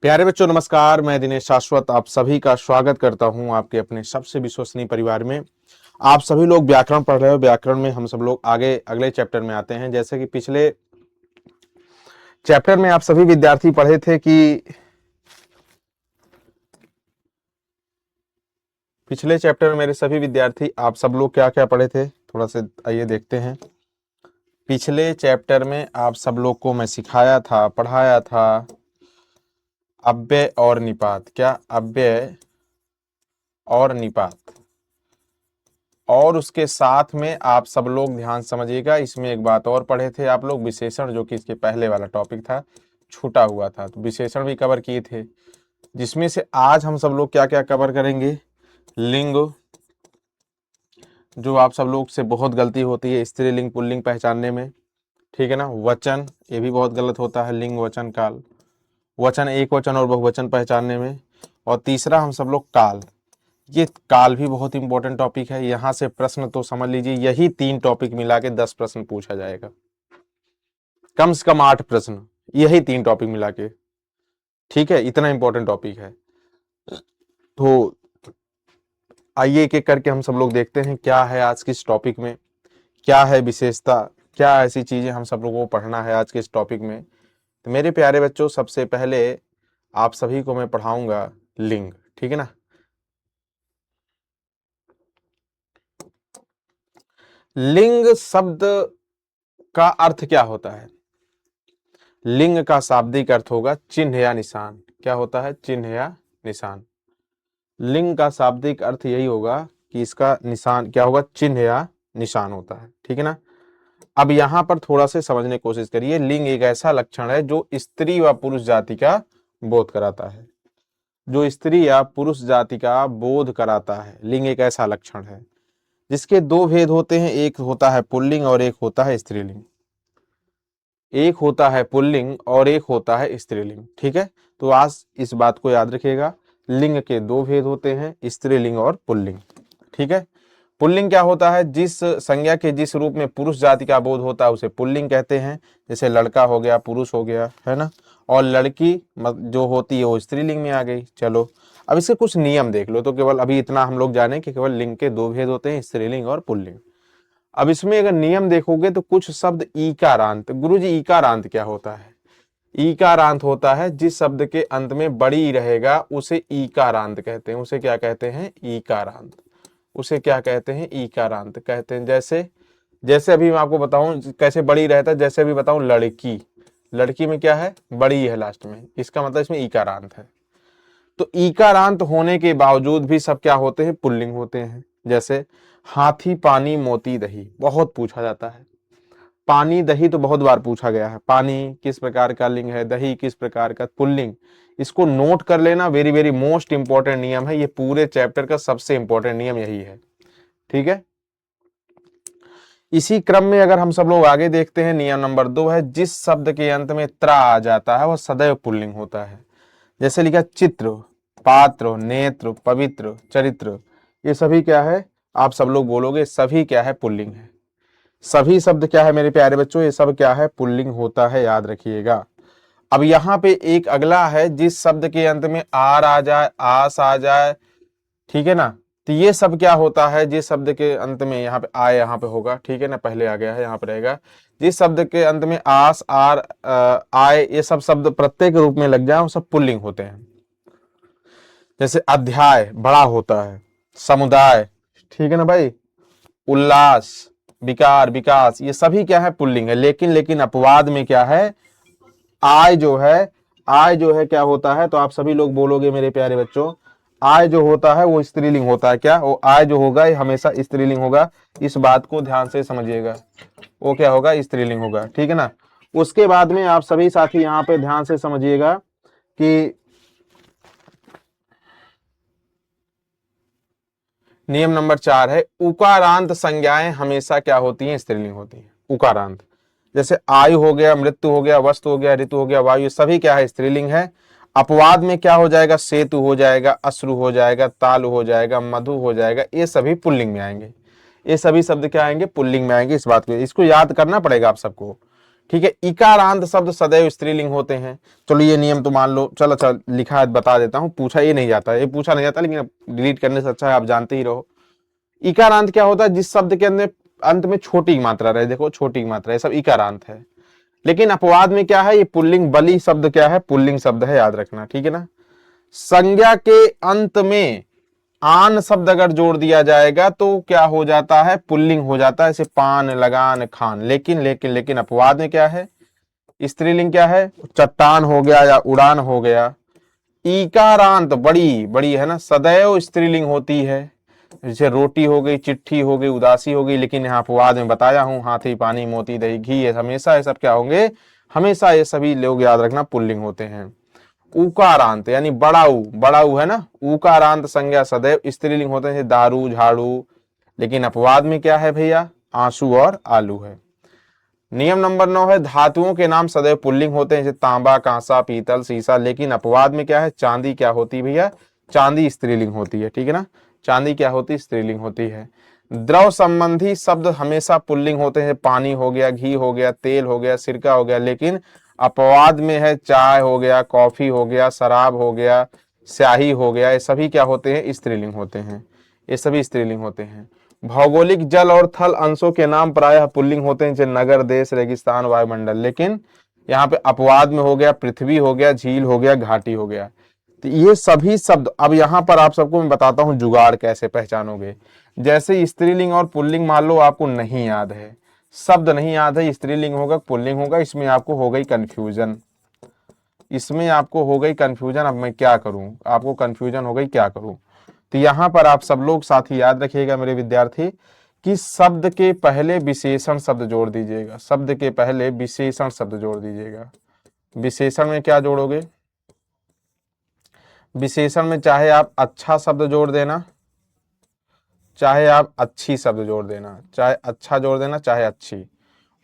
प्यारे बच्चों नमस्कार। मैं दिनेश शाश्वत आप सभी का स्वागत करता हूं आपके अपने सबसे विश्वसनीय परिवार में। आप सभी लोग व्याकरण पढ़ रहे हो। व्याकरण में हम सब लोग आगे अगले चैप्टर में आते हैं। जैसे कि पिछले चैप्टर में आप सभी विद्यार्थी पढ़े थे कि पिछले चैप्टर में मेरे सभी विद्यार्थी आप सब लोग क्या क्या पढ़े थे, थोड़ा सा आइए देखते हैं। पिछले चैप्टर में आप सब लोग को मैं सिखाया था, पढ़ाया था अव्यय और निपात। क्या? अव्यय और निपात। और उसके साथ में आप सब लोग ध्यान समझिएगा, इसमें एक बात और पढ़े थे आप लोग, विशेषण, जो कि इसके पहले वाला टॉपिक था, छूटा हुआ था। तो विशेषण भी कवर किए थे, जिसमें से आज हम सब लोग क्या क्या कवर करेंगे। लिंग, जो आप सब लोग से बहुत गलती होती है स्त्रीलिंग पुल्लिंग पहचानने में, ठीक है ना। वचन, ये भी बहुत गलत होता है, लिंग वचन काल, वचन एक वचन और बहुवचन पहचानने में। और तीसरा हम सब लोग काल, ये काल भी बहुत इंपॉर्टेंट टॉपिक है। यहां से प्रश्न तो समझ लीजिए, यही 3 टॉपिक मिला के 10 प्रश्न पूछा जाएगा, कम से कम 8 प्रश्न, यही 3 टॉपिक मिला के, ठीक है। इतना इंपॉर्टेंट टॉपिक है। तो आइए एक एक करके हम सब लोग देखते हैं क्या है आज के इस टॉपिक में, क्या है विशेषता, क्या ऐसी चीजें हम सब लोगों को पढ़ना है आज के इस टॉपिक में। तो मेरे प्यारे बच्चों, सबसे पहले आप सभी को मैं पढ़ाऊंगा लिंग, ठीक है ना। लिंग शब्द का अर्थ क्या होता है? लिंग का शाब्दिक अर्थ होगा चिन्ह या निशान। क्या होता है? चिन्ह या निशान। लिंग का शाब्दिक अर्थ यही होगा कि इसका निशान क्या होगा? चिन्ह या निशान होता है, ठीक है ना। अब यहां पर थोड़ा से समझने की कोशिश करिए। लिंग एक ऐसा लक्षण है जो स्त्री व पुरुष जाति का बोध कराता है, जो स्त्री या पुरुष जाति का बोध कराता है। लिंग एक ऐसा लक्षण है जिसके 2 भेद होते हैं, एक होता है पुल्लिंग और एक होता है स्त्रीलिंग। एक होता है पुल्लिंग और एक होता है स्त्रीलिंग, ठीक है। तो आज इस बात को याद रखिएगा, लिंग के 2 भेद होते हैं, स्त्रीलिंग और पुल्लिंग, ठीक है। पुल्लिंग क्या होता है? जिस संज्ञा के जिस रूप में पुरुष जाति का बोध होता है उसे पुल्लिंग कहते हैं। जैसे लड़का हो गया, पुरुष हो गया, है ना। और लड़की जो होती है वो स्त्रीलिंग में आ गई। चलो अब इसके कुछ नियम देख लो। तो केवल अभी इतना हम लोग जाने कि केवल लिंग के 2 भेद होते हैं, स्त्रीलिंग और पुल्लिंग। अब इसमें अगर नियम देखोगे तो कुछ शब्द ईकारांत, गुरुजी ईकारांत क्या होता है? ईकारांत होता है जिस शब्द के अंत में बड़ी रहेगा उसे ईकारांत कहते हैं। उसे क्या कहते हैं? ईकारांत। उसे क्या कहते हैं? ईकारांत कहते हैं। जैसे जैसे अभी मैं आपको बताऊं कैसे बड़ी रहता है। जैसे अभी बताऊं लड़की, लड़की में क्या है? बड़ी है लास्ट में, इसका मतलब इसमें ईकारांत है। तो ईकारांत होने के बावजूद भी सब क्या होते हैं? पुल्लिंग होते हैं। जैसे हाथी पानी मोती दही, बहुत पूछा जाता है। पानी दही तो बहुत बार पूछा गया है। पानी किस प्रकार का लिंग है, दही किस प्रकार का पुल्लिंग। इसको नोट कर लेना, वेरी वेरी मोस्ट इंपॉर्टेंट नियम है। ये पूरे चैप्टर का सबसे इंपॉर्टेंट नियम यही है, ठीक है। इसी क्रम में अगर हम सब लोग आगे देखते हैं, नियम नंबर 2 है, जिस शब्द के अंत में त्रा आ जाता है वह सदैव पुल्लिंग होता है। जैसे लिखा चित्र, पात्र, नेत्र, पवित्र, चरित्र, ये सभी क्या है? आप सब लोग बोलोगे सभी क्या है? पुल्लिंग है। सभी शब्द क्या है मेरे प्यारे बच्चों? ये सब क्या है? पुल्लिंग होता है, याद रखिएगा। अब यहाँ पे एक अगला है, जिस शब्द के अंत में आर आ जाए, आस आ जाए, ठीक है ना। तो ये सब क्या होता है? जिस शब्द के अंत में यहाँ पे आए, यहाँ पे होगा, ठीक है ना, पहले आ गया है, यहाँ पे रहेगा। जिस शब्द के अंत में आस, आर, आए, ये सब शब्द प्रत्येक रूप में लग जाए वो सब पुल्लिंग होते हैं। जैसे अध्याय बड़ा होता है, समुदाय, ठीक है ना भाई, उल्लास, विकार, विकास, ये सभी क्या है? पुल्लिंग है। लेकिन अपवाद में क्या है? आय जो है, आय जो है क्या होता है? तो आप सभी लोग बोलोगे मेरे प्यारे बच्चों, आय जो होता है वो स्त्रीलिंग होता है। क्या? वो आय जो होगा ये हमेशा स्त्रीलिंग होगा। इस बात को ध्यान से समझिएगा, वो क्या होगा? स्त्रीलिंग होगा, ठीक है ना। उसके बाद में आप सभी साथी यहाँ पे ध्यान से समझिएगा कि नियम नंबर 4 है, उकारांत संज्ञाएं हमेशा क्या होती हैं? स्त्रीलिंग होती हैं। उकारांत, जैसे आयु हो गया, मृत्यु हो गया, वस्तु हो गया, ऋतु हो गया, वायु, सभी क्या है? स्त्रीलिंग है। अपवाद में क्या हो जाएगा? सेतु हो जाएगा, अश्रु हो जाएगा, तालु हो जाएगा, मधु हो जाएगा, ये सभी पुल्लिंग में आएंगे। ये सभी शब्द क्या आएंगे? पुल्लिंग में आएंगे। इस बात को, इसको याद करना पड़ेगा आप सबको, ठीक है। इकारांत शब्द सदैव स्त्रीलिंग होते हैं। चलो ये नियम तो मान लो, चलो अच्छा लिखा है बता देता हूं, पूछा ये नहीं जाता, ये पूछा नहीं जाता, लेकिन डिलीट करने से अच्छा है आप जानते ही रहो। इकारांत क्या होता है? जिस शब्द के अंत में छोटी मात्रा रहे, देखो छोटी मात्रा, ये सब इकारांत है। लेकिन अपवाद में क्या है? ये पुल्लिंग, बलि शब्द क्या है? पुल्लिंग शब्द है, याद रखना, ठीक है ना। संज्ञा के अंत में आन शब्द अगर जोड़ दिया जाएगा तो क्या हो जाता है? पुल्लिंग हो जाता है, जैसे पान, लगान, खान। लेकिन अपवाद में क्या है? स्त्रीलिंग क्या है? चट्टान हो गया या उड़ान हो गया। ईकारांत बड़ी बड़ी है ना, सदैव स्त्रीलिंग होती है, जैसे रोटी हो गई, चिट्ठी हो गई, उदासी हो गई। लेकिन यहाँ अपवाद में बताया हूं, हाथी, पानी, मोती, दही, घी, ये हमेशा ये सब क्या होंगे? हमेशा ये सभी लोग याद रखना पुल्लिंग होते हैं। उकारांत यानी बड़ा ऊ है ना, उकारांत संज्ञा सदैव स्त्रीलिंग होते हैं, दारू, झाड़ू। लेकिन अपवाद में क्या है भैया? आंसू और आलू है। नियम नंबर 9 है धातुओं के नाम सदैव पुल्लिंग होते हैं, जैसे तांबा, कांसा, पीतल, सीसा। लेकिन अपवाद में क्या है? चांदी क्या होती है भैया? चांदी स्त्रीलिंग होती है, ठीक है ना। चांदी क्या होती है? स्त्रीलिंग होती है। द्रव संबंधी शब्द हमेशा पुल्लिंग होते हैं, पानी हो गया, घी हो गया, तेल हो गया, सिरका हो गया। लेकिन अपवाद में है चाय हो गया, कॉफी हो गया, शराब हो गया, स्याही हो गया, ये सभी क्या होते हैं? स्त्रीलिंग होते हैं, ये सभी स्त्रीलिंग होते हैं। भौगोलिक जल और थल अंशों के नाम प्रायः पुल्लिंग होते हैं, जैसे नगर, देश, रेगिस्तान, वायुमंडल। लेकिन यहाँ पे अपवाद में हो गया पृथ्वी हो गया, झील हो गया, घाटी हो गया। तो ये सभी शब्द, अब यहाँ पर आप सबको मैं बताता हूं जुगाड़ कैसे पहचानोगे। जैसे स्त्रीलिंग और पुल्लिंग मान लो आपको नहीं याद है, शब्द नहीं याद है, स्त्रीलिंग होगा पुल्लिंग होगा, इसमें आपको हो गई कंफ्यूजन, इसमें आपको हो गई कंफ्यूजन। अब मैं क्या करूं? आपको कंफ्यूजन हो गई, क्या करूं? तो यहां पर आप सब लोग साथी याद रखिएगा मेरे विद्यार्थी कि शब्द के पहले विशेषण शब्द जोड़ दीजिएगा, शब्द के पहले विशेषण शब्द जोड़ दीजिएगा। विशेषण में क्या जोड़ोगे? विशेषण में चाहे आप अच्छा शब्द जोड़ देना, चाहे आप अच्छी शब्द जोड़ देना, चाहे अच्छा जोड़ देना, चाहे अच्छी,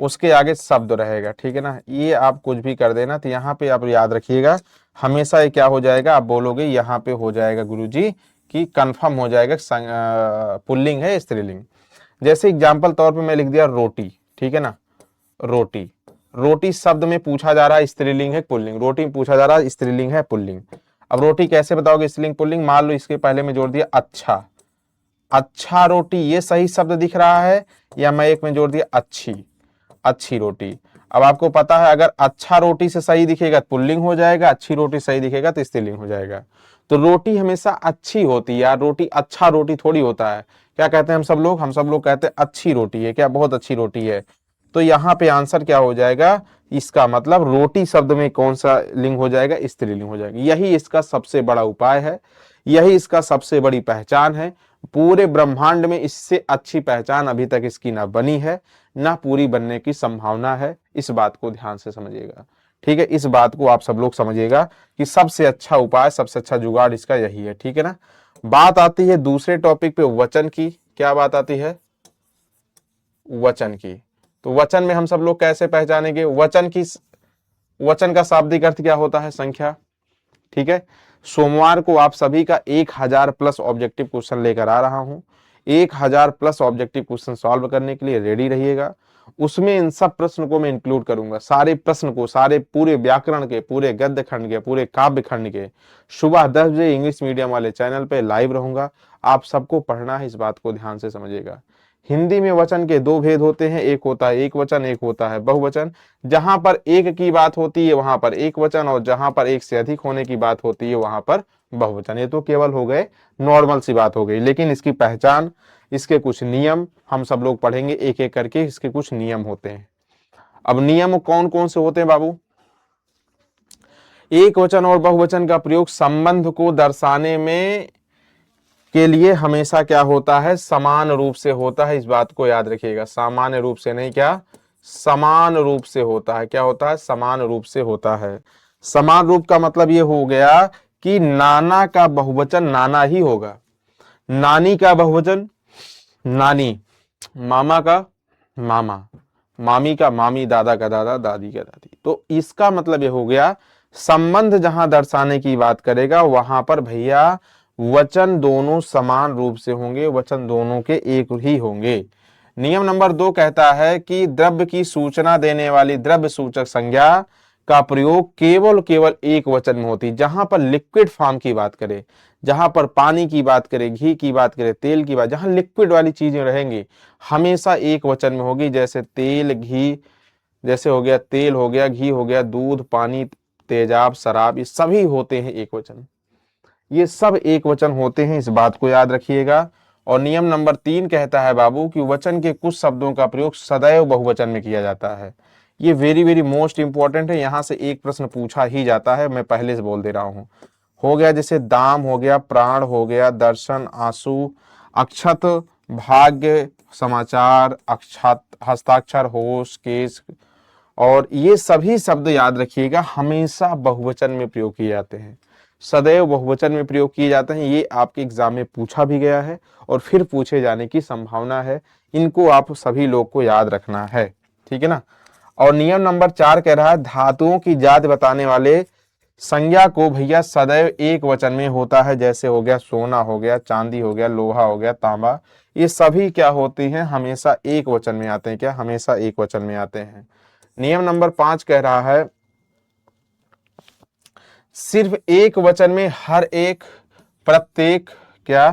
उसके आगे शब्द रहेगा, ठीक है ना। ये आप कुछ भी कर देना। तो यहाँ पे आप याद रखिएगा हमेशा ये क्या हो जाएगा? आप बोलोगे यहाँ पे हो जाएगा गुरुजी कि कंफर्म हो जाएगा पुल्लिंग है स्त्रीलिंग। जैसे एग्जाम्पल तौर पे मैं लिख दिया रोटी, ठीक है ना। रोटी, रोटी शब्द में पूछा जा रहा है स्त्रीलिंग है पुल्लिंग, रोटी में पूछा जा रहा है स्त्रीलिंग है पुल्लिंग। अब रोटी कैसे बताओगे स्त्रीलिंग पुल्लिंग? मान लो इसके पहले में जोड़ दिया अच्छा, अच्छा रोटी, ये सही शब्द दिख रहा है, या मैं एक में जोड़ दिया अच्छी, अच्छी रोटी। अब आपको पता है अगर अच्छा रोटी से सही दिखेगा तो पुल्लिंग हो जाएगा, अच्छी रोटी सही दिखेगा तो स्त्रीलिंग हो जाएगा। तो रोटी हमेशा अच्छी होती है यार, रोटी अच्छा रोटी थोड़ी होता है। क्या कहते हैं हम सब लोग? हम सब लोग कहते हैं अच्छी रोटी है, क्या बहुत अच्छी रोटी है। तो यहाँ पे आंसर क्या हो जाएगा? इसका मतलब रोटी शब्द में कौन सा लिंग हो जाएगा? स्त्रीलिंग हो जाएगा। यही इसका सबसे बड़ा उपाय है, यही इसका सबसे बड़ी पहचान है। पूरे ब्रह्मांड में इससे अच्छी पहचान अभी तक इसकी ना बनी है, ना पूरी बनने की संभावना है। इस बात को ध्यान से समझिएगा, ठीक है। इस बात को आप सब लोग समझिएगा कि सबसे अच्छा उपाय, सबसे अच्छा जुगाड़ इसका यही है, ठीक है ना। बात आती है दूसरे टॉपिक पे, वचन की। क्या बात आती है? वचन की। तो वचन में हम सब लोग कैसे पहचानेंगे? वचन का शाब्दिक अर्थ क्या होता है? संख्या, ठीक है। सोमवार को आप सभी का 1000 प्लस ऑब्जेक्टिव क्वेश्चन लेकर आ रहा हूं। 1000 प्लस ऑब्जेक्टिव क्वेश्चन सॉल्व करने के लिए रेडी रहिएगा। उसमें इन सब प्रश्न को मैं इंक्लूड करूंगा, सारे प्रश्न को, सारे पूरे व्याकरण के, पूरे गद्य खंड के, पूरे काव्य खंड के। सुबह 10 बजे इंग्लिश मीडियम वाले चैनल पे लाइव रहूंगा। आप सबको पढ़ना है, इस बात को ध्यान से समझिएगा। हिंदी में वचन के दो भेद होते हैं, एक होता है एक वचन, एक होता है बहुवचन। जहां पर एक की बात होती है वहां पर एक वचन, और जहां पर एक से अधिक होने की बात होती है वहां पर बहुवचन। ये तो केवल हो गए नॉर्मल सी बात हो गई, लेकिन इसकी पहचान, इसके कुछ नियम हम सब लोग पढ़ेंगे एक एक करके। इसके कुछ नियम होते हैं। अब नियम कौन कौन से होते हैं बाबू? एक वचन और बहुवचन का प्रयोग संबंध को दर्शाने में के लिए हमेशा क्या होता है? समान रूप से होता है। इस बात को याद रखिएगा, सामान्य रूप से नहीं, क्या समान रूप से होता है। क्या होता है? समान रूप से होता है। समान रूप का मतलब ये हो गया कि नाना का बहुवचन नाना ही होगा, नानी का बहुवचन नानी, मामा का मामा, मामी का मामी, दादा का दादा, दादी का दादी। तो इसका मतलब ये हो गया संबंध जहां दर्शाने की बात करेगा वहां पर भैया वचन दोनों समान रूप से होंगे, वचन दोनों के एक ही होंगे। नियम नंबर 2 कहता है कि द्रव्य की सूचना देने वाली द्रव्य सूचक संज्ञा का प्रयोग केवल केवल एक वचन में होती है। जहां पर लिक्विड फॉर्म की बात करें, जहां पर पानी की बात करें, घी की बात करें, तेल की बात, जहां लिक्विड वाली चीजें रहेंगी हमेशा एक वचन में होगी। जैसे तेल, घी, जैसे हो गया तेल, हो गया घी, हो गया दूध, पानी, तेजाब, शराब, ये सभी होते हैं एक वचन। ये सब एक वचन होते हैं, इस बात को याद रखिएगा। और नियम नंबर 3 कहता है बाबू कि वचन के कुछ शब्दों का प्रयोग सदैव बहुवचन में किया जाता है। ये वेरी वेरी मोस्ट इंपॉर्टेंट है, यहां से एक प्रश्न पूछा ही जाता है, मैं पहले से बोल दे रहा हूं। हो गया जैसे दाम, हो गया प्राण, हो गया दर्शन, आंसू, अक्षत, भाग्य, समाचार, अक्षत, हस्ताक्षर, होश, केस, और ये सभी शब्द याद रखिएगा हमेशा बहुवचन में प्रयोग किए जाते हैं, सदैव बहुवचन में प्रयोग किए जाते हैं। ये आपके एग्जाम में पूछा भी गया है और फिर पूछे जाने की संभावना है। इनको आप सभी लोग को याद रखना है, ठीक है ना। और नियम नंबर 4 कह रहा है धातुओं की जाति बताने वाले संज्ञा को भैया सदैव एक वचन में होता है। जैसे हो गया सोना, हो गया चांदी, हो गया लोहा, हो गया तांबा, ये सभी क्या होती हैं, हमेशा एक वचन में आते हैं। क्या? हमेशा एक वचन में आते हैं। नियम नंबर 5 कह रहा है सिर्फ एक वचन में हर एक, प्रत्येक, क्या?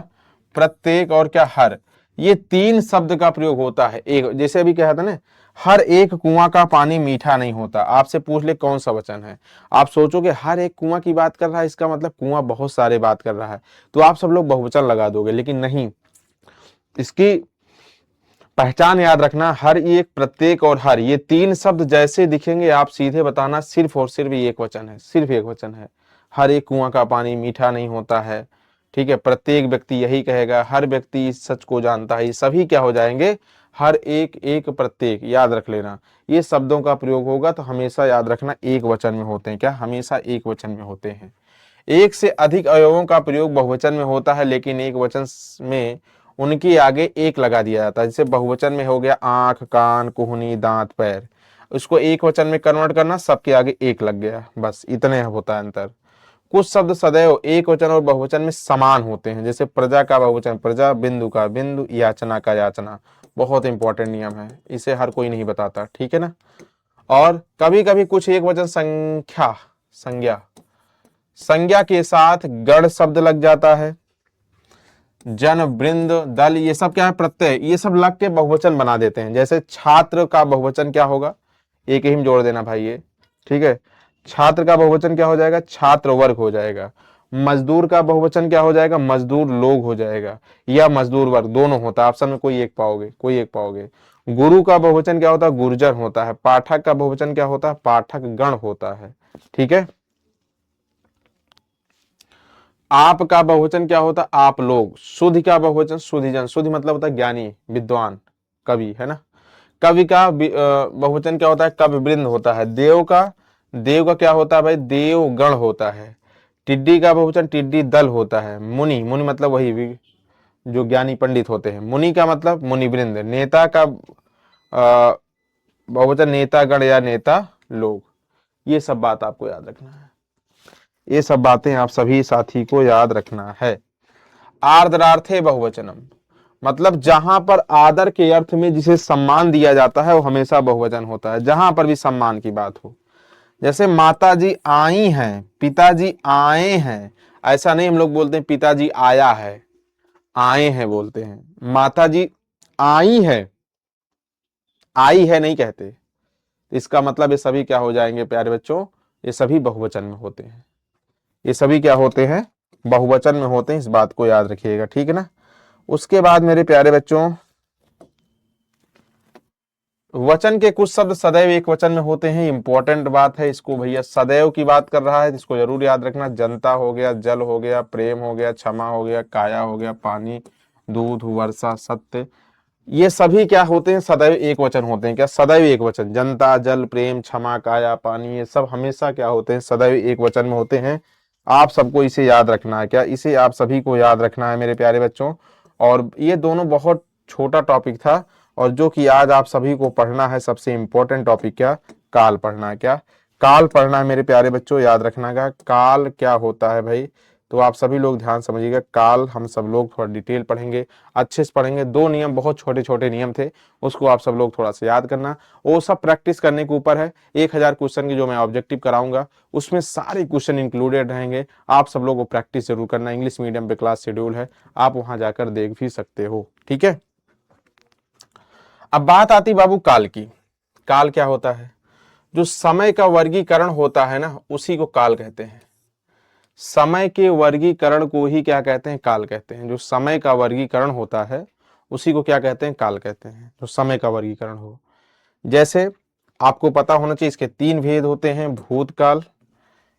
प्रत्येक और क्या? हर, ये 3 शब्द का प्रयोग होता है। एक, जैसे अभी कहा था ना, हर एक कुआं का पानी मीठा नहीं होता। आपसे पूछ ले कौन सा वचन है, आप सोचोगे हर एक कुआं की बात कर रहा है, इसका मतलब कुआं बहुत सारे बात कर रहा है, तो आप सब लोग बहुवचन लगा दोगे, लेकिन नहीं। इसकी पहचान याद रखना, हर एक, प्रत्येक और हर, ये 3 शब्द जैसे दिखेंगे आप सीधे बताना सिर्फ और सिर्फ एक वचन है, सिर्फ एक वचन है। हर एक कुआं का पानी मीठा नहीं होता है, ठीक है। प्रत्येक व्यक्ति यही कहेगा, हर व्यक्ति इस सच को जानता है, ये सभी क्या हो जाएंगे, हर एक, एक, प्रत्येक, याद रख लेना। ये शब्दों का प्रयोग होगा तो हमेशा याद रखना एक वचन में होते हैं। क्या? हमेशा एक वचन में होते हैं। एक से अधिक अवयवों का प्रयोग बहुवचन में होता है, लेकिन एक वचन में उनके आगे एक लगा दिया जाता है। जैसे बहुवचन में हो गया आंख, कान, कुहनी, दांत, पैर, उसको एक वचन में कन्वर्ट करना, सबके आगे एक लग गया, बस इतने होता है अंतर। कुछ शब्द सदैव एक वचन और बहुवचन में समान होते हैं। जैसे प्रजा का बहुवचन प्रजा, बिंदु का बिंदु, याचना का याचना। बहुत इंपॉर्टेंट नियम है, इसे हर कोई नहीं बताता, ठीक है ना। और कभी कभी कुछ एक वचन संख्या, संज्ञा, संज्ञा के साथ गढ़ शब्द लग जाता है। जन, वृंद, दल, ये सब क्या है, प्रत्यय, ये सब लग के बहुवचन बना देते हैं। जैसे छात्र का बहुवचन क्या होगा, एक ही में जोड़ देना भाई ये, ठीक है। छात्र का बहुवचन क्या हो जाएगा, छात्र वर्ग हो जाएगा। मजदूर का बहुवचन क्या हो जाएगा, मजदूर लोग हो जाएगा, या मजदूर वर्ग, दोनों होता है, ऑप्शन में कोई एक पाओगे, कोई एक पाओगे। गुरु का बहुवचन क्या होता है, गुर्जर होता है। पाठक का बहुवचन क्या होता है, पाठक गण होता है, ठीक है। आप का बहुवचन क्या होता है, आप लोग। सुधि का बहुवचन सुधिजन, सुधि मतलब होता है ज्ञानी, विद्वान, कवि, है ना। कवि का बहुवचन क्या होता है, कवि वृंद होता है। देव का क्या होता है भाई, देव गण होता है। टिड्डी का बहुवचन टिड्डी दल होता है। मुनि, मुनि मतलब वही जो ज्ञानी पंडित होते हैं। मुनि का मतलब मुनि वृंद। नेता का बहुवचन नेता गण या नेता लोग। ये सब बात आपको याद रखना है, ये सब बातें आप सभी साथी को याद रखना है। आर्द्रार्थे बहुवचनम, मतलब जहां पर आदर के अर्थ में जिसे सम्मान दिया जाता है वो हमेशा बहुवचन होता है, जहां पर भी सम्मान की बात हो। जैसे माताजी आई हैं, पिताजी आए हैं, ऐसा नहीं हम लोग बोलते हैं पिताजी आया है, आए हैं बोलते हैं। माताजी आई है, आई है नहीं कहते। इसका मतलब ये सभी क्या हो जाएंगे प्यारे बच्चों, ये सभी बहुवचन में होते हैं, ये सभी क्या होते हैं, बहुवचन में होते हैं, इस बात को याद रखिएगा, ठीक है ना। उसके बाद मेरे प्यारे बच्चों, वचन के कुछ शब्द सदैव एक वचन में होते हैं, इंपॉर्टेंट बात है, इसको भैया सदैव की बात कर रहा है, इसको जरूर याद रखना। जनता हो गया, जल हो गया, प्रेम हो गया, क्षमा हो गया, काया हो गया, पानी, दूध, वर्षा, सत्य, ये सभी क्या होते हैं, सदैव एक वचन होते हैं। क्या? सदैव एक वचन। जनता, जल, प्रेम, क्षमा, काया, पानी, ये सब हमेशा क्या होते हैं, सदैव एक वचन में होते हैं। आप सबको इसे याद रखना है। क्या? इसे आप सभी को याद रखना है मेरे प्यारे बच्चों। और ये दोनों बहुत छोटा टॉपिक था, और जो कि आज आप सभी को पढ़ना है, सबसे इंपॉर्टेंट टॉपिक क्या, काल पढ़ना है। क्या? काल पढ़ना है मेरे प्यारे बच्चों, याद रखना का काल क्या होता है भाई, तो आप सभी लोग ध्यान समझिएगा। काल हम सब लोग थोड़ा डिटेल पढ़ेंगे, अच्छे से पढ़ेंगे। 2 नियम बहुत छोटे छोटे नियम थे, उसको आप सब लोग थोड़ा सा याद करना। वो सब प्रैक्टिस करने के ऊपर है। 1000 क्वेश्चन की जो मैं ऑब्जेक्टिव कराऊंगा उसमें सारे क्वेश्चन इंक्लूडेड रहेंगे। आप सब लोग को प्रैक्टिस जरूर करना। इंग्लिश मीडियम पे क्लास शेड्यूल है, आप वहां जाकर देख भी सकते हो। ठीक है, अब बात आती बाबू काल की। काल क्या होता है? जो समय का वर्गीकरण होता है ना, उसी को काल कहते हैं। समय के वर्गीकरण को ही क्या कहते हैं? काल कहते हैं। जो समय का वर्गीकरण होता है उसी को क्या कहते हैं? काल कहते हैं। जो समय का वर्गीकरण हो, जैसे आपको पता होना चाहिए, इसके 3 भेद होते हैं। भूतकाल,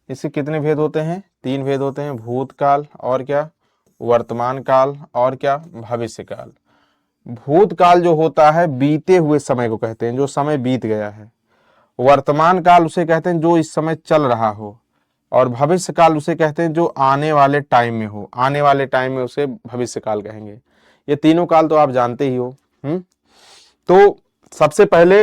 इसके कितने भेद होते हैं? 3 भेद होते हैं। भूतकाल और क्या? वर्तमान काल और क्या? भविष्य काल। भूतकाल जो होता है बीते हुए समय को कहते हैं, जो समय बीत गया है। वर्तमान काल उसे कहते हैं जो इस समय चल रहा हो, और भविष्य काल उसे कहते हैं जो आने वाले टाइम में हो। आने वाले टाइम में उसे भविष्य काल कहेंगे। ये तीनों काल तो आप जानते ही हो। तो सबसे पहले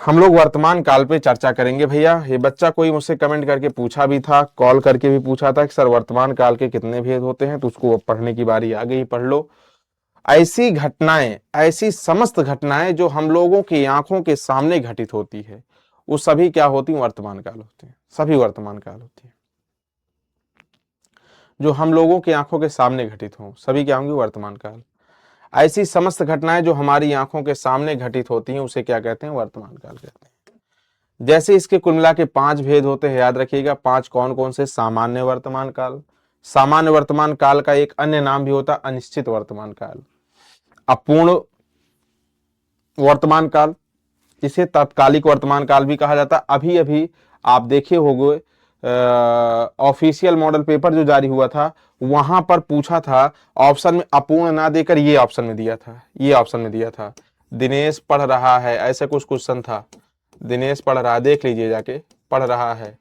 हम लोग वर्तमान काल पे चर्चा करेंगे। भैया ये बच्चा कोई मुझसे कमेंट करके पूछा भी था, कॉल करके भी पूछा था कि सर वर्तमान काल के कितने भेद होते हैं, तो उसको अब पढ़ने की बारी आ गई, पढ़ लो। ऐसी घटनाएं, ऐसी समस्त घटनाएं जो हम लोगों की आंखों के सामने घटित होती है, वो सभी क्या होती हैं? वर्तमान काल होती हैं। सभी वर्तमान काल होती है। जो हम लोगों की आंखों के सामने घटित हों, सभी क्या होंगी? वर्तमान काल। ऐसी समस्त घटनाएं जो हमारी आंखों के सामने घटित होती हैं, उसे क्या कहते हैं? वर्तमान काल कहते हैं। जैसे इसके कुल मिला के 5 भेद होते हैं, याद रखिएगा। 5 कौन कौन से? सामान्य वर्तमान काल, सामान्य वर्तमान काल का एक अन्य नाम भी होता है अनिश्चित वर्तमान काल, अपूर्ण वर्तमान काल, इसे तात्कालिक वर्तमान काल भी कहा जाता है। अभी अभी आप देखे होंगे ऑफिशियल मॉडल पेपर जो जारी हुआ था, वहां पर पूछा था, ऑप्शन में अपूर्ण ना देकर ये ऑप्शन में दिया था, ये ऑप्शन में दिया था, दिनेश पढ़ रहा है, ऐसा कुछ क्वेश्चन था। दिनेश पढ़ रहा है, देख लीजिए जाके, पढ़ रहा है,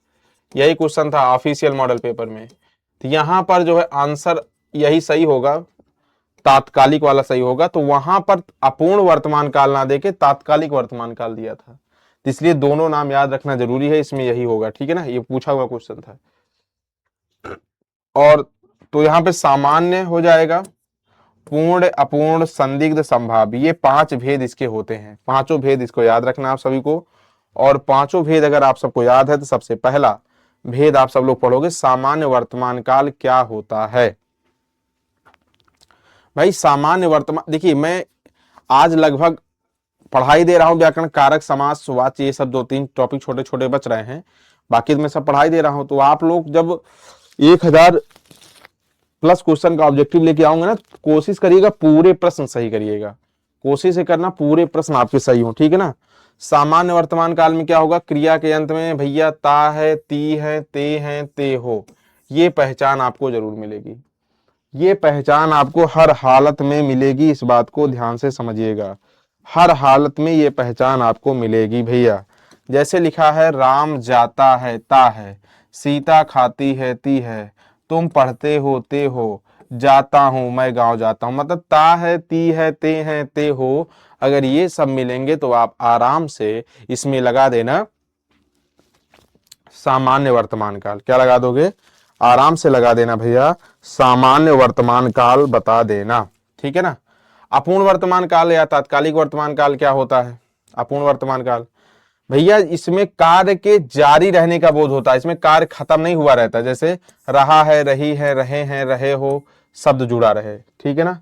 यही क्वेश्चन था ऑफिशियल मॉडल पेपर में। तो यहां पर जो है आंसर यही सही होगा, तात्कालिक वाला सही होगा। तो वहां पर अपूर्ण वर्तमान काल ना देके तात्कालिक वर्तमान काल दिया था, तो इसलिए दोनों नाम याद रखना जरूरी है। इसमें यही होगा, ठीक है ना, ये पूछा हुआ क्वेश्चन था। और तो यहाँ पे सामान्य हो जाएगा, पूर्ण, अपूर्ण, संदिग्ध, संभाव्य, ये 5 भेद इसके होते हैं। 5 भेद इसको याद रखना आप सभी को। और 5 भेद अगर आप सबको याद है तो सबसे पहला भेद आप सब लोग पढ़ोगे, सामान्य वर्तमान काल क्या होता है। भाई सामान्य वर्तमान, देखिए मैं आज लगभग पढ़ाई दे रहा हूं, व्याकरण, कारक, समास, सुवाच्य, ये सब 2-3 टॉपिक छोटे छोटे बच रहे हैं, बाकी तो मैं सब पढ़ाई दे रहा हूं। तो आप लोग जब 1000 प्लस क्वेश्चन का ऑब्जेक्टिव लेके आऊंगा ना, कोशिश करिएगा पूरे प्रश्न सही करिएगा, कोशिश है करना पूरे प्रश्न आपके सही हो, ठीक है ना। सामान्य वर्तमान काल में क्या होगा? क्रिया के अंत में भैया ता है, ती है, ते हो, ये पहचान आपको जरूर मिलेगी। ये पहचान आपको हर हालत में मिलेगी, इस बात को ध्यान से समझिएगा। हर हालत में ये पहचान आपको मिलेगी भैया। जैसे लिखा है, राम जाता है, ता है, सीता खाती है, ती है, तुम पढ़ते हो, ते हो, जाता हूं मैं गांव जाता हूं, मतलब ता है, ती है, ते हो, अगर ये सब मिलेंगे तो आप आराम से इसमें लगा देना सामान्य वर्तमान काल। क्या लगा दोगे? आराम से लगा देना भैया, सामान्य वर्तमान काल बता देना, ठीक है ना। अपूर्ण वर्तमान काल या तात्कालिक वर्तमान काल क्या होता है? अपूर्ण वर्तमान काल भैया, इसमें कार्य के जारी रहने का बोध होता है, इसमें कार्य खत्म नहीं हुआ रहता। जैसे रहा है, रही है, रहे हैं, रहे हो, शब्द जुड़ा रहे, ठीक है ना।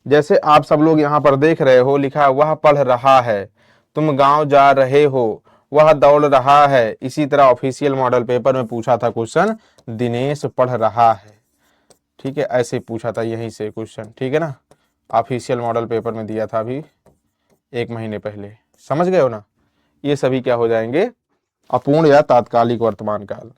जैसे आप सब लोग यहाँ पर देख रहे हो, लिखा है वह पढ़ रहा है, तुम गांव जा रहे हो, वह दौड़ रहा है। इसी तरह ऑफिशियल मॉडल पेपर में पूछा था क्वेश्चन, दिनेश पढ़ रहा है, ठीक है, ऐसे पूछा था यहीं से क्वेश्चन, ठीक है ना। ऑफिशियल मॉडल पेपर में दिया था अभी 1 महीने पहले, समझ गए हो ना। ये सभी क्या हो जाएंगे? अपूर्ण या तात्कालिक वर्तमान काल।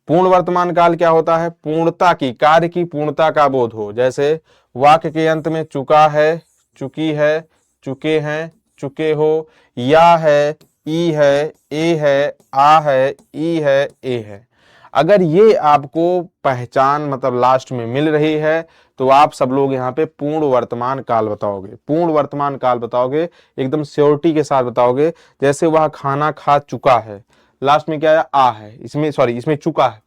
पूर्ण वर्तमान काल क्या होता है? पूर्णता की, कार्य की पूर्णता का बोध हो। जैसे वाक्य के अंत में चुका है, चुकी है, चुके हैं, चुके हो, या है, ई है, ए है, आ है, ई है, ए है। अगर ये आपको पहचान मतलब लास्ट में मिल रही है तो आप सब लोग यहाँ पे पूर्ण वर्तमान काल बताओगे, पूर्ण वर्तमान काल बताओगे, एकदम श्योरिटी के साथ बताओगे। जैसे वह खाना खा चुका है, लास्ट में क्या है? आ है, इसमें सॉरी, इसमें चुका है,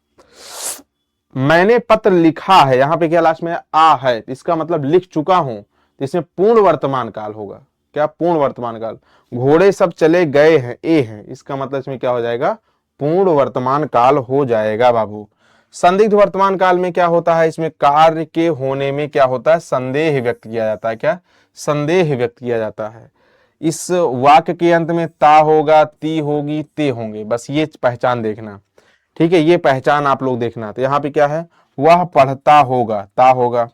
मैंने पत्र लिखा है, यहां पे क्या लास्ट में आ है, इसका मतलब लिख चुका हूं, तो इसमें पूर्ण वर्तमान काल होगा। क्या? पूर्ण वर्तमान काल। घोड़े सब चले गए हैं, ए है, इसका मतलब इसमें क्या हो जाएगा? पूर्ण वर्तमान काल हो जाएगा बाबू। संदिग्ध वर्तमान काल में क्या होता है? इसमें कार्य के होने में क्या होता है? संदेह व्यक्त किया जाता है। क्या? संदेह व्यक्त किया जाता है। इस वाक्य के अंत में ता होगा, ती होगी, ते होंगे, बस ये पहचान देखना। ठीक है, ये पहचान आप लोग देखना। तो यहाँ पे क्या है? वह पढ़ता होगा, ता होगा।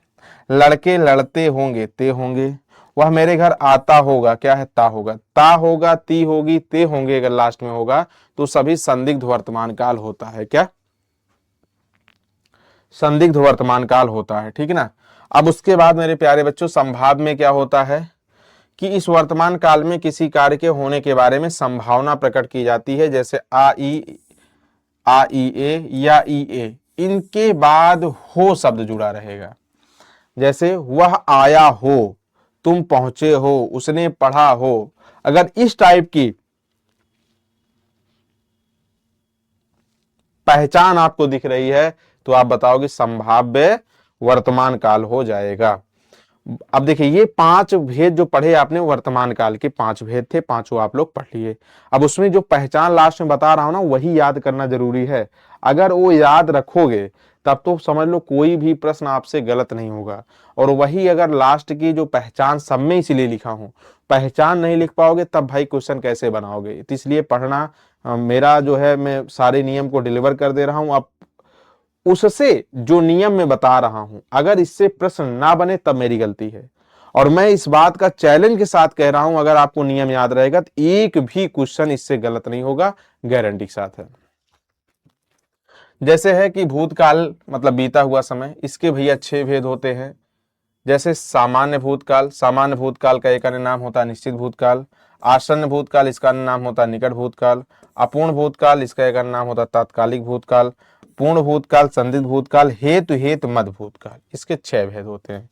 लड़के लड़ते होंगे, ते होंगे। वह मेरे घर आता होगा, क्या है? ता होगा। ता होगा, ती होगी, ते होंगे अगर लास्ट में होगा तो सभी संदिग्ध वर्तमान काल होता है। क्या? संदिग्ध वर्तमान काल होता है। ठीक है ना। अब उसके बाद मेरे प्यारे बच्चों, संभाव्य में क्या होता है कि इस वर्तमान काल में किसी कार्य के होने के बारे में संभावना प्रकट की जाती है। जैसे आ ई ए या ई ए, इनके बाद हो शब्द जुड़ा रहेगा। जैसे वह आया हो, तुम पहुंचे हो, उसने पढ़ा हो, अगर इस टाइप की पहचान आपको दिख रही है तो आप बताओगे संभाव्य वर्तमान काल हो जाएगा। अब देखिए, ये 5 भेद जो पढ़े आपने, वर्तमान काल के 5 भेद थे, पांचों आप लोग पढ़ लिए। अब उसमें जो पहचान लास्ट में बता रहा हूं ना, वही याद करना जरूरी है। अगर वो याद रखोगे तब तो समझ लो कोई भी प्रश्न आपसे गलत नहीं होगा। और वही अगर लास्ट की जो पहचान सब में इसीलिए लिखा हूं, पहचान नहीं लिख पाओगे तब भाई क्वेश्चन कैसे बनाओगे? तो इसलिए पढ़ना मेरा जो है, मैं सारे नियम को डिलीवर कर दे रहा हूं। अब उससे जो नियम में बता रहा हूं, अगर इससे प्रश्न ना बने तब मेरी गलती है। और मैं इस बात का चैलेंज के साथ कह रहा हूं, अगर आपको नियम याद रहेगा तो एक भी क्वेश्चन इससे गलत नहीं होगा, गारंटी के साथ है। जैसे है कि भूतकाल मतलब बीता हुआ समय, इसके भैया 6 भेद होते हैं। जैसे सामान्य भूतकाल, सामान्य भूतकाल का एक अन्य नाम होता है निश्चित भूतकाल। आसन्न भूतकाल, इसका अन्य नाम होता है निकट भूतकाल। अपूर्ण भूतकाल, इसका एक अन्य नाम होता है तात्कालिक भूतकाल। पूर्ण भूतकाल, संदिग्ध भूतकाल, हेतु हेतु मध्य भूतकाल, इसके 6 भेद होते हैं।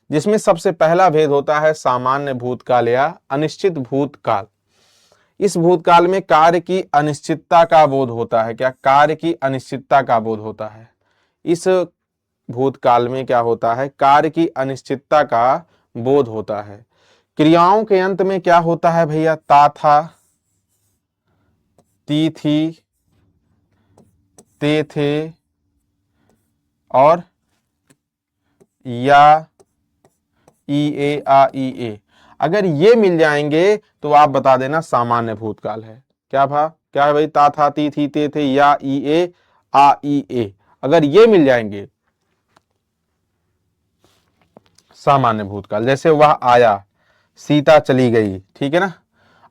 जिसमें सबसे पहला भेद होता है सामान्य भूतकाल या अनिश्चित भूतकाल। इस भूतकाल में कार्य की अनिश्चितता का बोध होता है। क्या? कार्य की अनिश्चितता का बोध होता है। इस भूतकाल में क्या होता है? कार्य की अनिश्चितता का बोध होता है। क्रियाओं के अंत में क्या होता है भैया? ता था, ती थी, ते थे और या, ई ए, आ ई ए, अगर ये मिल जाएंगे तो आप बता देना सामान्य भूतकाल है। क्या क्या है भाई? ता था, ती थी, ते थे, या, ई ए, आ ई ए, अगर ये मिल जाएंगे सामान्य भूतकाल। जैसे वह आया, सीता चली गई, ठीक है ना।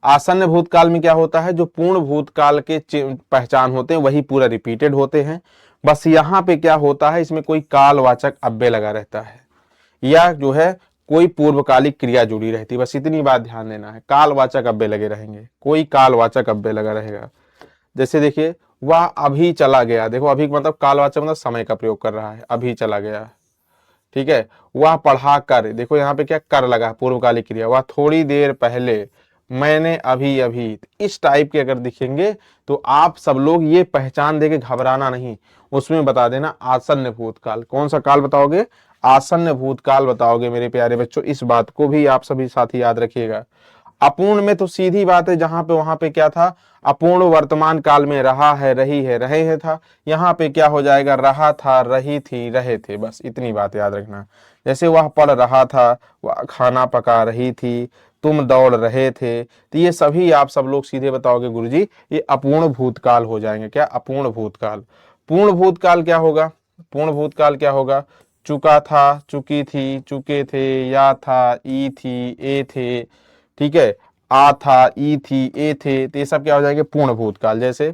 आसन्न भूतकाल में क्या होता है? जो पूर्ण भूतकाल के पहचान होते हैं वही पूरा रिपीटेड होते हैं। बस यहां पे क्या होता है, इसमें कोई कालवाचक अव्यय लगा रहता है या जो है कोई पूर्वकालिक क्रिया जुड़ी रहती है। बस इतनी बात ध्यान देना है, कालवाचक अव्यय लगे रहेंगे, कोई कालवाचक अव्यय लगा रहेगा। जैसे देखिए, वह अभी चला गया, देखो अभी मतलब कालवाचक मतलब समय का प्रयोग कर रहा है, अभी चला गया, ठीक है। वह पढ़ा कर, देखो यहाँ पे क्या कर लगा, पूर्वकालिक क्रिया। वह थोड़ी देर पहले, मैंने अभी अभी, इस टाइप के अगर दिखेंगे तो आप सब लोग ये पहचान देके घबराना नहीं, उसमें बता देना आसन्न भूतकाल। कौन सा काल बताओगे? आसन्न भूतकाल बताओगे मेरे प्यारे बच्चों। इस बात को भी आप सभी साथी याद रखिएगा। अपूर्ण में तो सीधी बात है, जहां पे वहां पे क्या था? अपूर्ण वर्तमान काल में रहा है, रही है, रहे हैं था। यहाँ पे क्या हो जाएगा? रहा था, रही थी, रहे थे, बस इतनी बात याद रखना। जैसे वह पढ़ रहा था, वह खाना पका रही थी, तुम दौड़ रहे थे, तो ये सभी आप सब लोग सीधे बताओगे गुरुजी ये अपूर्ण भूतकाल हो जाएंगे। क्या? अपूर्ण भूतकाल। पूर्ण भूतकाल क्या होगा? पूर्ण भूतकाल क्या होगा? चुका था, चुकी थी, चुके थे, या था, ई थी, ए थे, ठीक है, आ था, ई थी, ए थे, तो ये सब क्या हो जाएंगे? पूर्ण भूतकाल। जैसे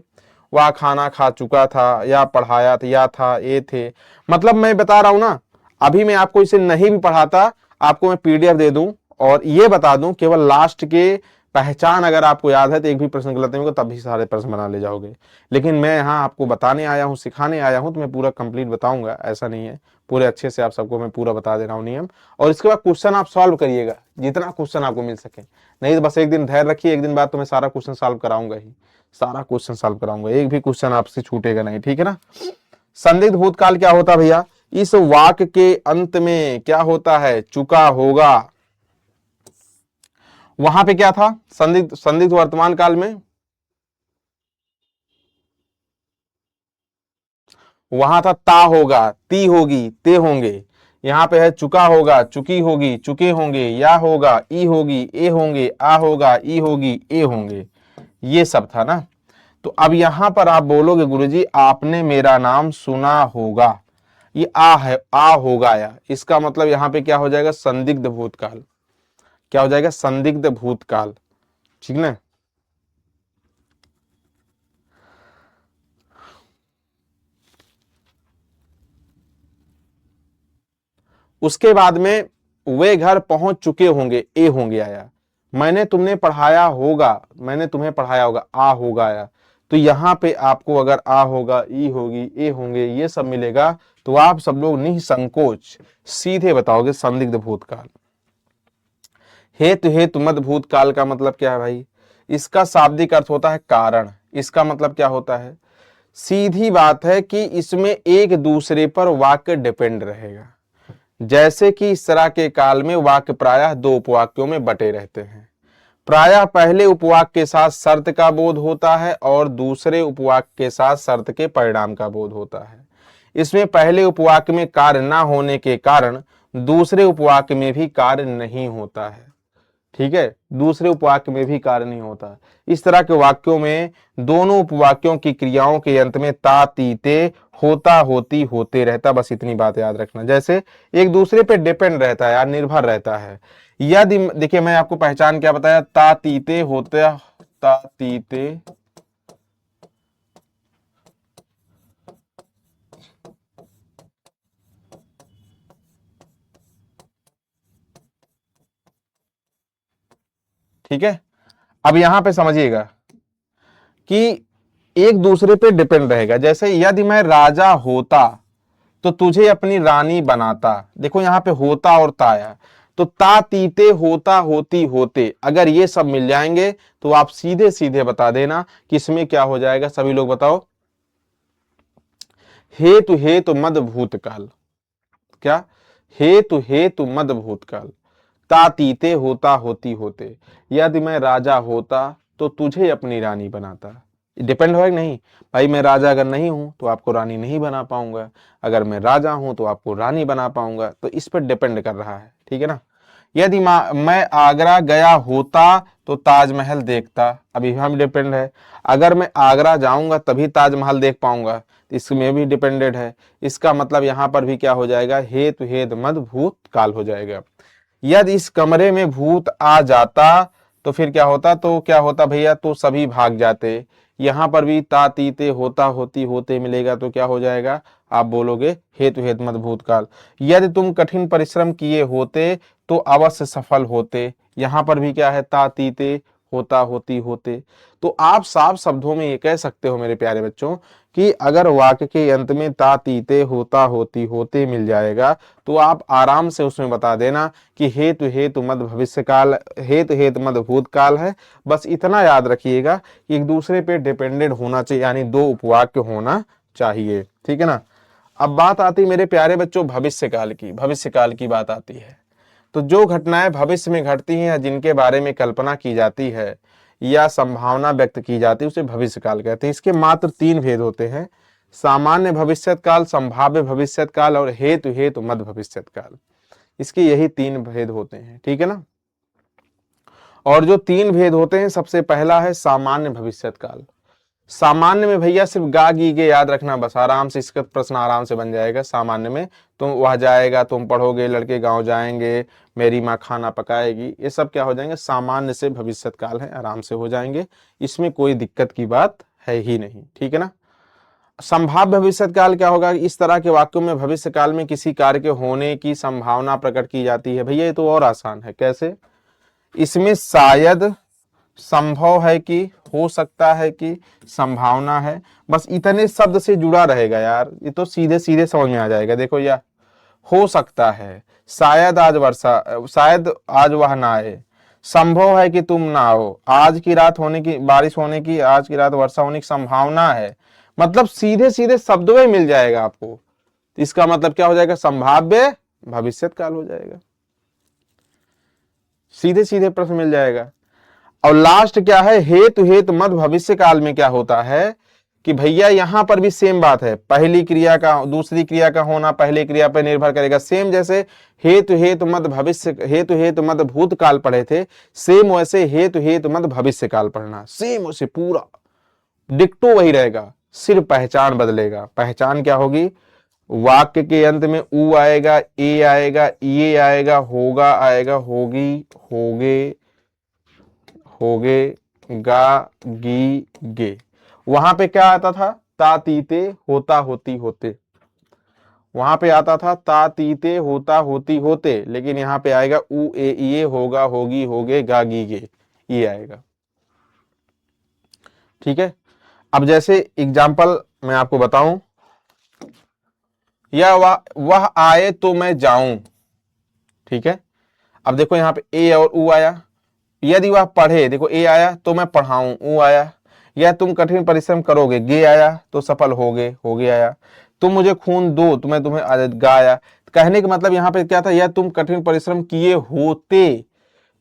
वह खाना खा चुका था, या पढ़ाया था, या था, ए थे। मतलब मैं बता रहा हूं ना, अभी मैं आपको इसे नहीं भी पढ़ाता, आपको मैं पीडीएफ दे दूं और ये बता दूं, केवल लास्ट के पहचान अगर आपको याद है तो एक भी प्रश्न गलत नहीं होगा, तब भी सारे प्रश्न बना ले जाओगे। लेकिन मैं यहाँ आपको बताने आया हूँ, सिखाने आया हूँ, तो मैं पूरा कंप्लीट बताऊंगा, ऐसा नहीं है। पूरे अच्छे से आप सबको मैं पूरा बता दे रहा हूँ नियम। और इसके बाद क्वेश्चन आप सॉल्व करिएगा, जितना क्वेश्चन आपको मिल सके। नहीं तो बस एक दिन धैर्य रखिए, एक दिन बाद तो मैं सारा क्वेश्चन सॉल्व कराऊंगा ही, सारा क्वेश्चन सॉल्व कराऊंगा, एक भी क्वेश्चन आपसे छूटेगा नहीं, ठीक है ना। संदिग्ध भूतकाल क्या होता है भैया, इस वाक्य के अंत में क्या होता है, चुका होगा। वहां पे क्या था संदिग्ध, संदिग्ध वर्तमान काल में वहां था ता होगा, ती होगी, ते होंगे। यहाँ पे है चुका होगा, चुकी होगी, चुके होंगे, या होगा, ई होगी, ए होंगे, आ होगा, ई होगी, ए होंगे, ये सब था ना। तो अब यहां पर आप बोलोगे गुरुजी आपने मेरा नाम सुना होगा, ये आ है, आ होगा या, इसका मतलब यहां पे क्या हो जाएगा, संदिग्ध भूतकाल। क्या हो जाएगा, संदिग्ध भूतकाल, ठीक ना। उसके बाद में वे घर पहुंच चुके होंगे, ए होंगे आया। मैंने तुमने पढ़ाया होगा, मैंने तुम्हें पढ़ाया होगा, आ होगा आया। तो यहां पे आपको अगर आ होगा, ई होगी, ए होंगे, ये सब मिलेगा तो आप सब लोग निसंकोच सीधे बताओगे संदिग्ध भूतकाल। हेतु हेतु मद भूतकाल का मतलब क्या है भाई, इसका शाब्दिक अर्थ होता है कारण। इसका मतलब क्या होता है, सीधी बात है कि इसमें एक दूसरे पर वाक्य डिपेंड रहेगा। जैसे कि इस तरह के काल में वाक्य प्रायः दो उपवाक्यों में बटे रहते हैं। प्रायः पहले उपवाक्य के साथ शर्त का बोध होता है और दूसरे उपवाक्य के साथ शर्त के परिणाम का बोध होता है। इसमें पहले उपवाक्य में कार्य न होने के कारण दूसरे उपवाक्य में भी कार्य नहीं होता है। ठीक है, दूसरे उपवाक्य में भी कार्य नहीं होता। इस तरह के वाक्यों में दोनों उपवाक्यों की क्रियाओं के अंत में ता ती ते होता होती होते रहता, बस इतनी बात याद रखना। जैसे एक दूसरे पे डिपेंड रहता है यार, निर्भर रहता है। यदि देखिए मैं आपको पहचान क्या बताया, ता ती ते होता, ता ती ते ठीक है। अब यहां पे समझिएगा कि एक दूसरे पे डिपेंड रहेगा। जैसे यदि मैं राजा होता तो तुझे अपनी रानी बनाता, देखो यहां पे होता और ता आया, तो ता तीते होता होती होते, अगर ये सब मिल जाएंगे तो आप सीधे सीधे बता देना कि इसमें क्या हो जाएगा। सभी लोग बताओ, हेतु हेतु मद भूतकाल। क्या, हेतु हेतु मद भूतकाल, ता तीते होता होती होते। यदि मैं राजा होता तो तुझे अपनी रानी बनाता। डिपेंड होगा कि नहीं भाई, मैं राजा अगर नहीं हूं तो आपको रानी नहीं बना पाऊंगा, अगर मैं राजा हूं तो आपको रानी बना पाऊंगा। तो इस पर डिपेंड कर रहा है, ठीक है ना। यदि मैं आगरा गया होता तो ताजमहल देखता, अभी हम डिपेंड है। अगर मैं आगरा जाऊंगा तभी ताजमहल देख पाऊंगा, इसमें भी डिपेंडेड है। इसका मतलब यहां पर भी क्या हो जाएगा, हेतु हेतु मद भूत काल हो जाएगा। यदि इस कमरे में भूत आ जाता तो फिर क्या होता, तो क्या होता भैया, तो सभी भाग जाते। यहां पर भी ता तीते होता होती होते मिलेगा तो क्या हो जाएगा, आप बोलोगे हेतु हेतु मद भूतकाल। यदि तुम कठिन परिश्रम किए होते तो अवश्य सफल होते, यहां पर भी क्या है, ता तीते होता होती होते। तो आप साफ शब्दों में ये कह सकते हो मेरे प्यारे बच्चों कि अगर वाक्य के अंत में ता तीते होता होती होते मिल जाएगा तो आप आराम से उसमें बता देना कि हेतु हेतु मद भविष्य काल, हेतु हेतु मद भूतकाल है। बस इतना याद रखिएगा कि एक दूसरे पे डिपेंडेंट होना चाहिए, यानी दो उपवाक्य होना चाहिए, ठीक है ना। अब बात आती मेरे प्यारे बच्चों भविष्य काल की, भविष्य काल की बात आती है। तो जो घटनाएं भविष्य में घटती हैं या जिनके बारे में कल्पना की जाती है या संभावना व्यक्त की जाती है उसे भविष्य काल कहते हैं। इसके मात्र तीन भेद होते हैं, सामान्य भविष्यत काल, संभाव्य भविष्यत काल और हेतु हेतु मद भविष्यत काल। इसके यही तीन भेद होते हैं, ठीक है ना। और जो तीन भेद होते हैं, सबसे पहला है सामान्य भविष्यत काल। सामान्य में भैया सिर्फ गा गी गे याद रखना, बस आराम से इसका प्रश्न आराम से बन जाएगा। सामान्य में तुम वह जाएगा, तुम पढ़ोगे, लड़के गांव जाएंगे, मेरी माँ खाना पकाएगी, ये सब क्या हो जाएंगे, सामान्य से भविष्यत काल है, आराम से हो जाएंगे, इसमें कोई दिक्कत की बात है ही नहीं, ठीक है ना। संभाव्य भविष्यत काल क्या होगा, इस तरह के वाक्यों में भविष्य काल में किसी कार्य के होने की संभावना प्रकट की जाती है। भैया ये तो और आसान है, कैसे, इसमें शायद, संभव है कि, हो सकता है कि, संभावना है, बस इतने शब्द से जुड़ा रहेगा यार, ये तो सीधे सीधे समझ में आ जाएगा। देखो यार, हो सकता है, शायद आज वर्षा, शायद आज वह ना आए, संभव है कि तुम ना आओ, आज की रात होने की, बारिश होने की, आज की रात वर्षा होने की संभावना है, मतलब सीधे सीधे शब्दों में मिल जाएगा आपको। इसका मतलब क्या हो जाएगा, संभाव्य भविष्यत काल हो जाएगा, सीधे सीधे प्रश्न मिल जाएगा। और लास्ट क्या है, हेतु हेतु मद भविष्य काल में क्या होता है कि भैया यहां पर भी सेम बात है, पहली क्रिया का दूसरी क्रिया का होना पहली क्रिया पर निर्भर करेगा। सेम जैसे हेतु हेतु मद भविष्य, हेतु हेतु मद भूतकाल पढ़े थे, सेम वैसे हेतु हेतु मद भविष्य काल पढ़ना, सेम वैसे पूरा डिक्टो वही रहेगा, सिर्फ पहचान बदलेगा। पहचान क्या होगी, वाक्य के अंत में ऊ आएगा, ए आएगा, ये आएगा, होगा आएगा, होगी, होगे, होगे, गा, गी, गे। वहां पे क्या आता था, ता तीते, होता होती होते। वहां पे आता था ता तीते, होता होती होते, लेकिन यहां पे आएगा ऊ ए ये, होगा होगी, होगे, गा गी गे, ये आएगा। ठीक है। अब जैसे एग्जाम्पल मैं आपको बताऊं, या वह आए तो मैं जाऊं। ठीक है। अब देखो यहां पे ए और ऊ आया, यदि वह पढ़े, देखो ए आया तो मैं पढ़ाऊं, ऊ आया। या तुम कठिन परिश्रम करोगे, गे आया तो सफल होगे, होगे आया। तुम मुझे खून दो तो मैं तुम्हें गा आया। कहने का मतलब यहाँ पे क्या था, या तुम कठिन परिश्रम किए होते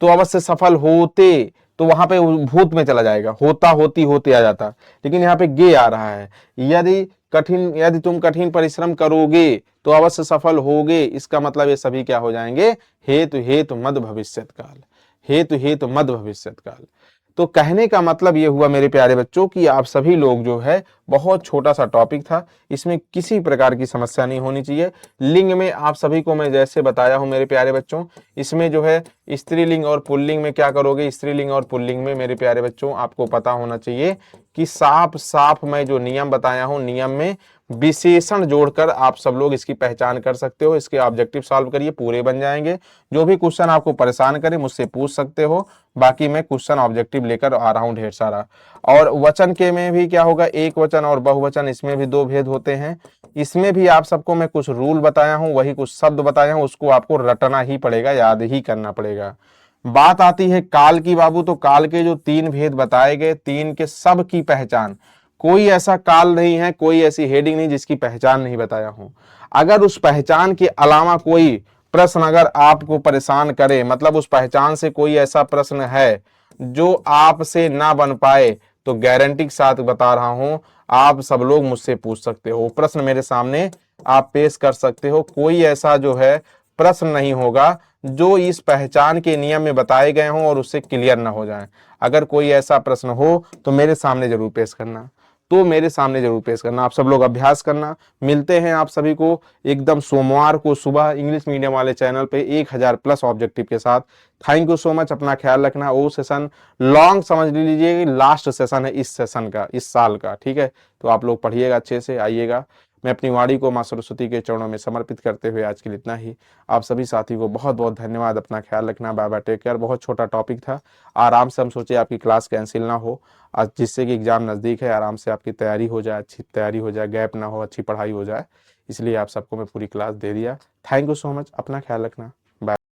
तो अवश्य सफल होते, तो वहां पे भूत में चला जाएगा, होता होती होते आ जाता, लेकिन यहाँ पे गे आ रहा है। यदि तुम कठिन परिश्रम करोगे तो अवश्य सफल होगे, इसका मतलब ये सभी क्या हो जाएंगे, हेतु हेतु मद भविष्यत काल, हेतु हेतु मद भविष्यत काल। तो कहने का मतलब ये हुआ मेरे प्यारे बच्चों कि आप सभी लोग जो है, बहुत छोटा सा टॉपिक था, इसमें किसी प्रकार की समस्या नहीं होनी चाहिए। लिंग में आप सभी को मैं जैसे बताया हूं मेरे प्यारे बच्चों, इसमें जो है स्त्रीलिंग और पुल्लिंग में क्या करोगे, स्त्रीलिंग और पुल्लिंग में मेरे प्यारे बच्चों आपको पता होना चाहिए कि साफ साफ मैं जो नियम बताया हूं, नियम में विशेषण जोड़कर आप सब लोग इसकी पहचान कर सकते हो। इसके ऑब्जेक्टिव सॉल्व करिए, पूरे बन जाएंगे। जो भी क्वेश्चन आपको परेशान करे मुझसे पूछ सकते हो, बाकी मैं क्वेश्चन ऑब्जेक्टिव लेकर आ रहा हूं ढेर सारा। और वचन के में भी क्या होगा, एक वचन और बहुवचन, इसमें भी दो भेद होते हैं। इसमें भी आप सबको मैं कुछ रूल बताया हूं, वही कुछ शब्द बताया हूं, उसको आपको रटना ही पड़ेगा, याद ही करना पड़ेगा। बात आती है काल की बाबू, तो काल के जो तीन भेद बताए गए, तीन के सब की पहचान, कोई ऐसा काल नहीं है, कोई ऐसी हेडिंग नहीं जिसकी पहचान नहीं बताया हूं। अगर उस पहचान के अलावा कोई प्रश्न अगर आपको परेशान करे, मतलब उस पहचान से कोई ऐसा प्रश्न है जो आपसे ना बन पाए, तो गारंटी के साथ बता रहा हूं, आप सब लोग मुझसे पूछ सकते हो, प्रश्न मेरे सामने आप पेश कर सकते हो। कोई ऐसा जो है प्रश्न नहीं होगा जो इस पहचान के नियम में बताए गए हों और उससे क्लियर ना हो जाए। अगर कोई ऐसा प्रश्न हो तो मेरे सामने जरूर पेश करना, तो मेरे सामने जरूर पेश करना। आप सब लोग अभ्यास करना। मिलते हैं आप सभी को एकदम सोमवार को सुबह इंग्लिश मीडियम वाले चैनल पे 1000 प्लस ऑब्जेक्टिव के साथ। थैंक यू सो मच, अपना ख्याल रखना। वो सेशन लॉन्ग समझ लीजिए, लास्ट सेशन है इस सेशन का, इस साल का। ठीक है, तो आप लोग पढ़िएगा, अच्छे से आइएगा। मैं अपनी वाणी को मां सरस्वती के चरणों में समर्पित करते हुए आज के लिए इतना ही। आप सभी साथी को बहुत बहुत धन्यवाद। अपना ख्याल रखना। Bye bye, take care. बहुत छोटा टॉपिक था, आराम से हम सोचे आपकी क्लास कैंसिल ना हो, आज जिससे कि एग्जाम नज़दीक है, आराम से आपकी तैयारी हो जाए, अच्छी तैयारी हो जाए, गैप ना हो, अच्छी पढ़ाई हो जाए, इसलिए आप सबको मैं पूरी क्लास दे दिया। थैंक यू सो मच, अपना ख्याल रखना।